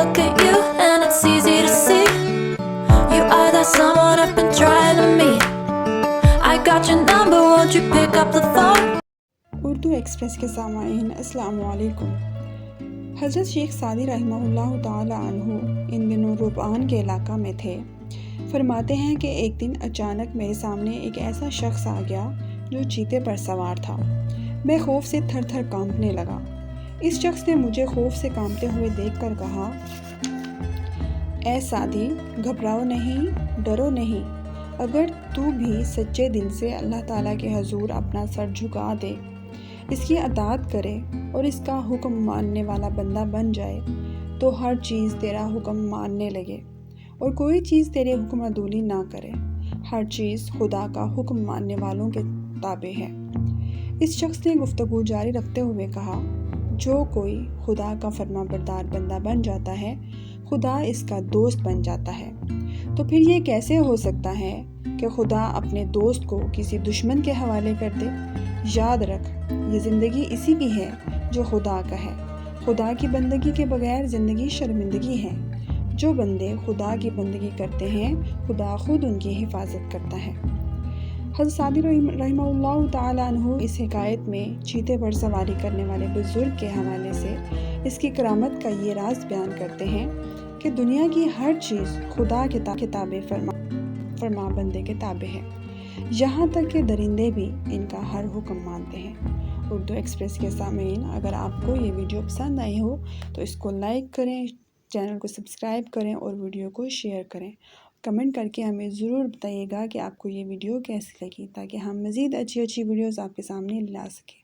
look at you and it's easy to see you are that someone I've been trying to meet. I got your number, won't you pick up the phone? Urdu express کے سامعین السلام علیکم۔ حضرت شیخ Saadi رحمہ اللہ تعالی عنہ ان دنوں روبان کے علاقہ میں تھے۔ فرماتے ہیں کہ ایک دن اچانک میرے سامنے ایک ایسا شخص آ گیا جو چیتے پر سوار تھا۔ میں خوف سے تھر تھر کانپنے لگا۔ اس شخص نے مجھے خوف سے کانپتے ہوئے دیکھ کر کہا، اے سعدی، گھبراؤ نہیں، ڈرو نہیں۔ اگر تو بھی سچے دل سے اللہ تعالیٰ کے حضور اپنا سر جھکا دے، اس کی اطاعت کرے اور اس کا حکم ماننے والا بندہ بن جائے تو ہر چیز تیرا حکم ماننے لگے اور کوئی چیز تیرے حکم عدولی نہ کرے۔ ہر چیز خدا کا حکم ماننے والوں کے تابع ہے۔ اس شخص نے گفتگو جاری رکھتے ہوئے کہا، جو کوئی خدا کا فرما بردار بندہ بن جاتا ہے، خدا اس کا دوست بن جاتا ہے۔ تو پھر یہ کیسے ہو سکتا ہے کہ خدا اپنے دوست کو کسی دشمن کے حوالے کر دے؟ یاد رکھ، یہ زندگی اسی کی ہے جو خدا کا ہے۔ خدا کی بندگی کے بغیر زندگی شرمندگی ہے۔ جو بندے خدا کی بندگی کرتے ہیں، خدا خود ان کی حفاظت کرتا ہے۔ حضرت سعدی رحمہ اللہ تعالیٰ عنہ اس حکایت میں چیتے پر سواری کرنے والے بزرگ کے حوالے سے اس کی کرامت کا یہ راز بیان کرتے ہیں کہ دنیا کی ہر چیز خدا کے تابع فرما بندے کے تابع ہے، یہاں تک کہ درندے بھی ان کا ہر حکم مانتے ہیں۔ اردو ایکسپریس کے سامعین، اگر آپ کو یہ ویڈیو پسند آئی ہو تو اس کو لائک کریں، چینل کو سبسکرائب کریں اور ویڈیو کو شیئر کریں۔ کمنٹ کر کے ہمیں ضرور بتائیے گا کہ آپ کو یہ ویڈیو کیسی لگی، تاکہ ہم مزید اچھی ویڈیوز آپ کے سامنے لا سکیں۔